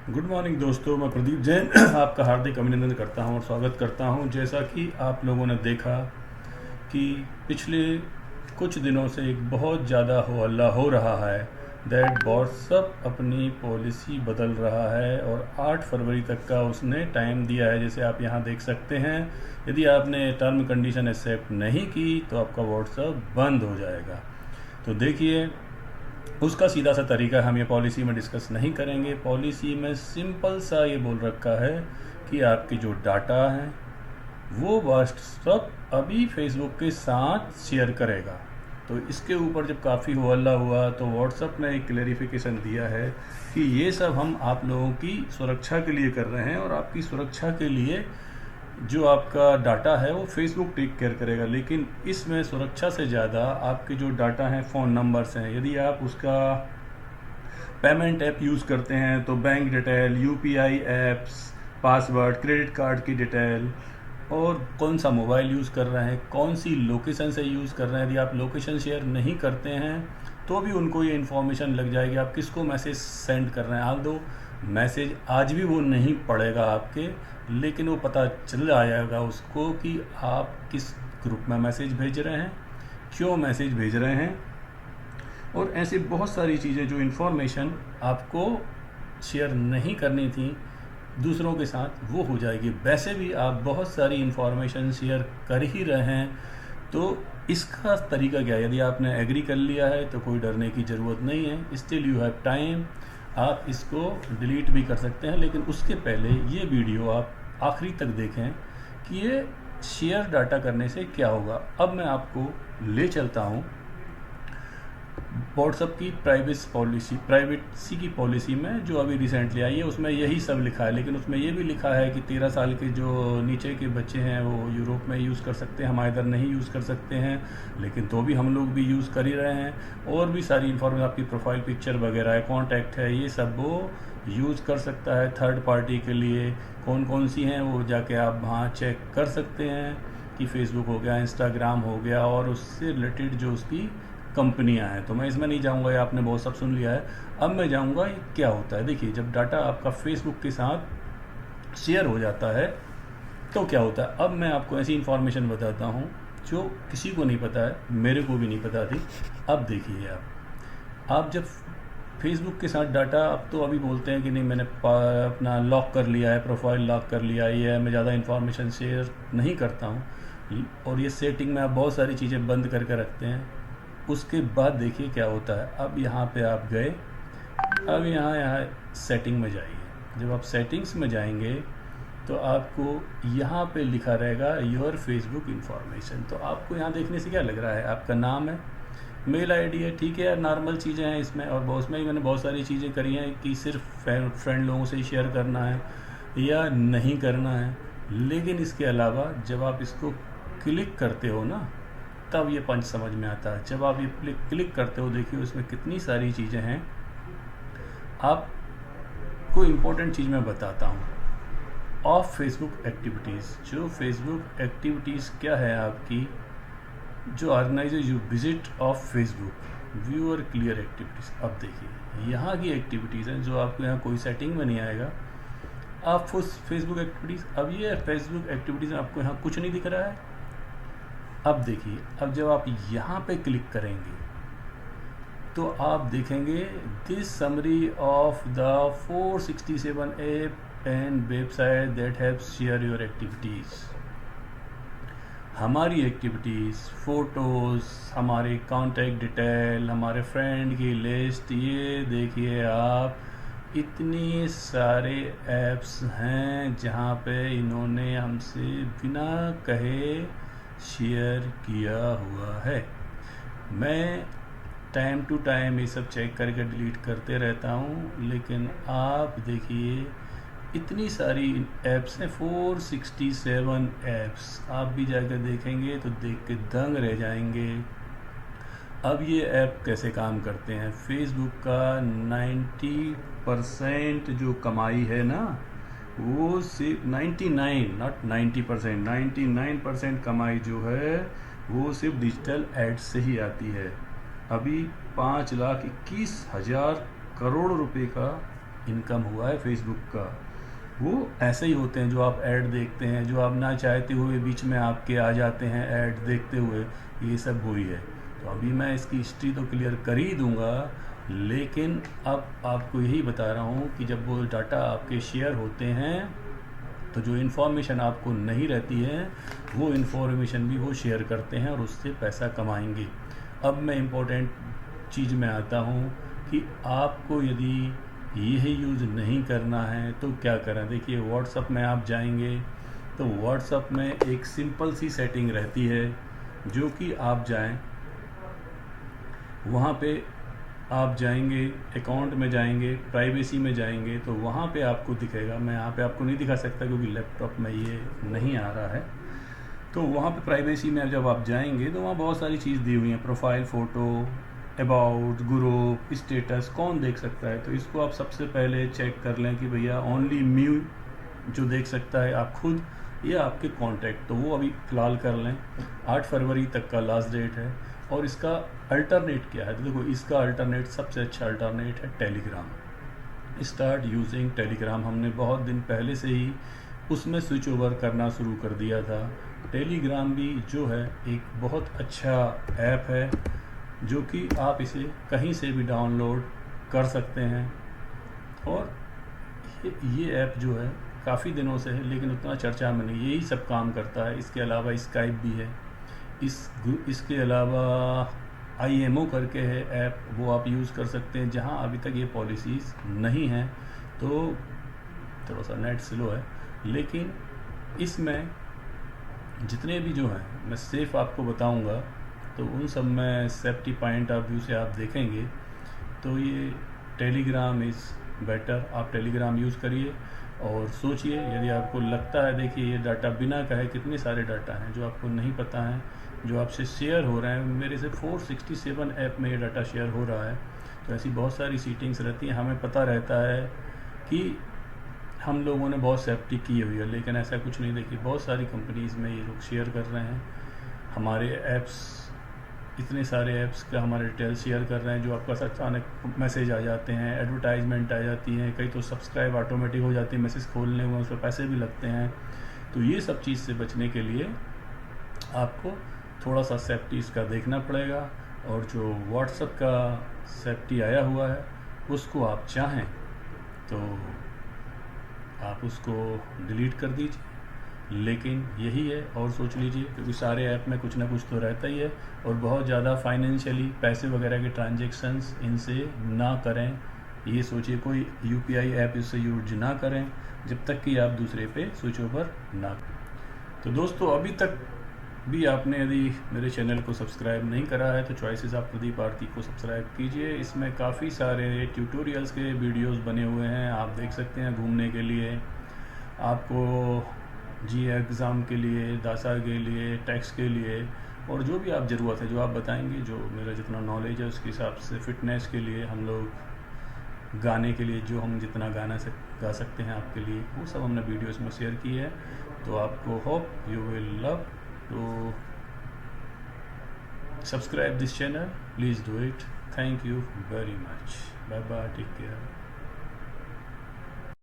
Good morning दोस्तों, मैं प्रदीप जैन आपका हार्दिक अभिनंदन करता हूं और स्वागत करता हूं। जैसा कि आप लोगों ने देखा कि पिछले कुछ दिनों से एक बहुत ज़्यादा हो हल्ला हो रहा है दैट व्हाट्सअप अपनी पॉलिसी बदल रहा है और 8 फरवरी तक का उसने टाइम दिया है। जैसे आप यहाँ देख सकते हैं, यदि आपने टर्म कंडीशन एक्सेप्ट नहीं की तो आपका व्हाट्सअप बंद हो जाएगा। तो देखिए, उसका सीधा सा तरीका हम ये पॉलिसी में डिस्कस नहीं करेंगे। पॉलिसी में सिंपल सा ये बोल रखा है कि आपकी जो डाटा है वो व्हाट्सअप अभी फेसबुक के साथ शेयर करेगा। तो इसके ऊपर जब काफ़ी हो हल्ला हुआ तो व्हाट्सअप ने एक क्लेरिफिकेशन दिया है कि ये सब हम आप लोगों की सुरक्षा के लिए कर रहे हैं और आपकी सुरक्षा के लिए जो आपका डाटा है वो फेसबुक टेक केयर करेगा। लेकिन इसमें सुरक्षा से ज़्यादा आपके जो डाटा हैं, फ़ोन नंबर्स हैं, यदि आप उसका पेमेंट ऐप यूज़ करते हैं तो bank detail, UPI apps, password, credit card की डिटेल और कौन सा मोबाइल यूज़ कर रहे हैं, कौन सी लोकेशन से यूज़ कर रहे हैं। यदि आप लोकेशन शेयर नहीं करते हैं तो भी उनको ये इन्फॉर्मेशन लग जाएगी आप किसको मैसेज सेंड कर रहे हैं। आप दो मैसेज आज भी वो नहीं पढ़ेगा आपके, लेकिन वो पता चल जाएगा उसको कि आप किस ग्रुप में मैसेज भेज रहे हैं, क्यों मैसेज भेज रहे हैं, और ऐसी बहुत सारी चीज़ें जो इन्फॉर्मेशन आपको शेयर नहीं करनी थी दूसरों के साथ, वो हो जाएगी। वैसे भी आप बहुत सारी इन्फॉर्मेशन शेयर कर ही रहे हैं, तो इसका तरीका क्या है? यदि आपने एग्री कर लिया है तो कोई डरने की ज़रूरत नहीं है। स्टिल यू हैव टाइम, आप इसको डिलीट भी कर सकते हैं। लेकिन उसके पहले ये वीडियो आप आखिरी तक देखें कि ये शेयर डाटा करने से क्या होगा। अब मैं आपको ले चलता हूँ व्हाट्सअप की प्राइवेसी की पॉलिसी में जो अभी रिसेंटली आई है। उसमें यही सब लिखा है, लेकिन उसमें ये भी लिखा है कि 13 साल के जो नीचे के बच्चे हैं वो यूरोप में यूज़ कर सकते हैं, हमारे इधर नहीं यूज़ कर सकते हैं, लेकिन तो भी हम लोग भी यूज़ कर ही रहे हैं। और भी सारी इन्फॉर्मेशन, आपकी प्रोफाइल पिक्चर वगैरह है, कॉन्टैक्ट है, ये सब वो यूज़ कर सकता है। थर्ड पार्टी के लिए कौन कौन सी हैं वो जाके आप वहाँ चेक कर सकते हैं कि फेसबुक हो गया, इंस्टाग्राम हो गया और उससे रिलेटेड जो उसकी कंपनियां हैं। तो मैं इसमें नहीं जाऊंगा, ये आपने बहुत सब सुन लिया है। अब मैं जाऊंगा ये क्या होता है। देखिए, जब डाटा आपका फेसबुक के साथ शेयर हो जाता है तो क्या होता है। अब मैं आपको ऐसी इन्फॉर्मेशन बताता हूँ जो किसी को नहीं पता है, मेरे को भी नहीं पता थी। अब देखिए, आप जब फेसबुक के साथ डाटा, अब तो अभी बोलते हैं कि नहीं मैंने अपना लॉक कर लिया है, प्रोफाइल लॉक कर लिया है, ये मैं ज़्यादा इन्फॉर्मेशन शेयर नहीं करता हूँ, और ये सेटिंग में आप बहुत सारी चीज़ें बंद करके रखते हैं। उसके बाद देखिए क्या होता है। अब यहाँ पे आप गए, अब यहाँ सेटिंग में जाइए। जब आप सेटिंग्स में जाएंगे तो आपको यहाँ पे लिखा रहेगा योर फेसबुक इन्फॉर्मेशन। तो आपको यहाँ देखने से क्या लग रहा है, आपका नाम है, मेल आईडी है, ठीक है यार, नॉर्मल चीज़ें हैं इसमें। और उसमें ही मैंने बहुत सारी चीज़ें करी हैं कि सिर्फ फ्रेंड लोगों से ही शेयर करना है या नहीं करना है। लेकिन इसके अलावा जब आप इसको क्लिक करते हो ना, तब ये पंच समझ में आता है। जब आप ये क्लिक करते हो, देखिए उसमें कितनी सारी चीज़ें हैं। आपको इम्पोर्टेंट चीज़ मैं बताता हूँ, ऑफ फेसबुक एक्टिविटीज़। जो फेसबुक एक्टिविटीज़ क्या है आपकी, जो organise you visit off Facebook, viewer clear activities. अब देखिए यहाँ की एक्टिविटीज़ हैं जो आपको यहाँ कोई सेटिंग में नहीं आएगा। आप फेसबुक एक्टिविटीज़, अब ये फेसबुक एक्टिविटीज़ में आपको यहाँ कुछ नहीं दिख रहा है। अब देखिए, अब जब आप यहाँ पे क्लिक करेंगे तो आप देखेंगे this summary of the 467 app and website that have share your activities. हमारी एक्टिविटीज़, फ़ोटोज़, हमारे कॉन्टैक्ट डिटेल, हमारे फ्रेंड की लिस्ट, ये देखिए आप, इतनी सारे ऐप्स हैं जहाँ पे इन्होंने हमसे बिना कहे शेयर किया हुआ है। मैं टाइम टू टाइम ये सब चेक करके डिलीट करते रहता हूँ, लेकिन आप देखिए इतनी सारी ऐप्स हैं, 467 ऐप्स। आप भी जाकर देखेंगे तो देख के दंग रह जाएंगे। अब ये ऐप कैसे काम करते हैं, फेसबुक का 90% जो कमाई है ना, वो सिर्फ 99 नॉट 90%, 99% कमाई जो है वो सिर्फ डिजिटल एड से ही आती है। अभी 5,21,000 करोड़ रुपए का इनकम हुआ है फेसबुक का, वो ऐसे ही होते हैं जो आप ऐड देखते हैं, जो आप ना चाहते हुए बीच में आपके आ जाते हैं ऐड देखते हुए, ये सब हुई है। तो अभी मैं इसकी हिस्ट्री तो क्लियर कर ही दूंगा, लेकिन अब आपको यही बता रहा हूँ कि जब वो डाटा आपके शेयर होते हैं तो जो इन्फॉर्मेशन आपको नहीं रहती है वो इन्फॉर्मेशन भी वो शेयर करते हैं और उससे पैसा कमाएंगे। अब मैं इम्पोर्टेंट चीज़ में आता हूँ कि आपको यदि यही यूज़ नहीं करना है तो क्या करें। देखिए, व्हाट्सअप में आप जाएंगे तो व्हाट्सअप में एक सिंपल सी सेटिंग रहती है, जो कि आप जाएं, वहाँ पे आप जाएंगे, अकाउंट में जाएंगे, प्राइवेसी में जाएंगे, तो वहाँ पे आपको दिखेगा। मैं यहाँ पे आपको नहीं दिखा सकता क्योंकि लैपटॉप में ये नहीं आ रहा है। तो वहाँ पे प्राइवेसी में जब आप जाएंगे तो वहाँ बहुत सारी चीज़ दी हुई हैं, profile photo, about, group, status, कौन देख सकता है। तो इसको आप सबसे पहले चेक कर लें कि भैया ओनली मी जो देख सकता है, आप खुद या आपके कॉन्टैक्ट, तो वो अभी फ़िलहाल कर लें। 8 फरवरी तक का लास्ट डेट है। और इसका अल्टरनेट क्या है, तो देखो इसका अल्टरनेट, सबसे अच्छा अल्टरनेट है टेलीग्राम। Start using Telegram. हमने बहुत दिन पहले से ही उसमें स्विच ओवर करना शुरू कर दिया था। टेलीग्राम भी जो है एक बहुत अच्छा ऐप है, जो कि आप इसे कहीं से भी डाउनलोड कर सकते हैं। और ये ऐप जो है काफ़ी दिनों से है, लेकिन उतना चर्चा में नहीं, यही सब काम करता है। इसके अलावा स्काइप भी है, इसके अलावा IMO करके है ऐप, वो आप यूज़ कर सकते हैं, जहां अभी तक ये पॉलिसीज़ नहीं हैं। तो थोड़ा सा नेट स्लो है, लेकिन इसमें जितने भी जो हैं मैं सिर्फ आपको बताऊंगा, तो उन सब में सेफ्टी पॉइंट ऑफ व्यू से आप देखेंगे तो ये टेलीग्राम इज़ बेटर। आप टेलीग्राम यूज़ करिए और सोचिए, यदि आपको लगता है, देखिए ये डाटा बिना कहे कितने सारे डाटा हैं जो आपको नहीं पता हैं, जो आपसे शेयर हो रहे हैं। मेरे से 467 ऐप में ये डाटा शेयर हो रहा है। तो ऐसी बहुत सारी सीटिंग्स रहती हैं, हमें पता रहता है कि हम लोगों ने बहुत सेफ्टी की हुई है, लेकिन ऐसा कुछ नहीं। देखिए, बहुत सारी कंपनीज़ में ये लोग शेयर कर रहे हैं हमारे ऐप्स, इतने सारे ऐप्स का हमारे डिटेल शेयर कर रहे हैं, जो आपका अचानक मैसेज आ जाते हैं, एडवर्टाइजमेंट आ जाती हैं, कई तो सब्सक्राइब ऑटोमेटिक हो जाती है, मैसेज खोलने में उस पर पैसे भी लगते हैं। तो ये सब चीज़ से बचने के लिए आपको थोड़ा सा सेफ्टी इसका देखना पड़ेगा। और जो व्हाट्सएप का सेफ्टी आया हुआ है उसको आप चाहें तो आप उसको डिलीट कर दीजिए, लेकिन यही है, और सोच लीजिए, क्योंकि सारे ऐप में कुछ ना कुछ तो रहता ही है। और बहुत ज़्यादा फाइनेंशियली पैसे वगैरह के ट्रांजैक्शंस इनसे ना करें, ये सोचिए। कोई UPI ऐप इससे यूज ना करें जब तक कि आप दूसरे पे स्विच ओवर ना करें। तो दोस्तों, अभी तक भी आपने यदि मेरे चैनल को सब्सक्राइब नहीं करा है तो चॉइसेस ऑफ प्रदीप आरती को सब्सक्राइब कीजिए। इसमें काफ़ी सारे ट्यूटोरियल्स के वीडियोस बने हुए हैं, आप देख सकते हैं। घूमने के लिए, आपको एग्ज़ाम के लिए, दासा के लिए, टैक्स के लिए, और जो भी आप ज़रूरत है, जो आप बताएंगे, जो मेरा जितना नॉलेज है उसके हिसाब से, फिटनेस के लिए, हम लोग गाने के लिए, जो हम जितना गा सकते हैं आपके लिए, वो सब हमने वीडियोस में शेयर की है। तो आपको hope you will love to subscribe this channel. Please do it. Thank you very much. Bye bye, take care.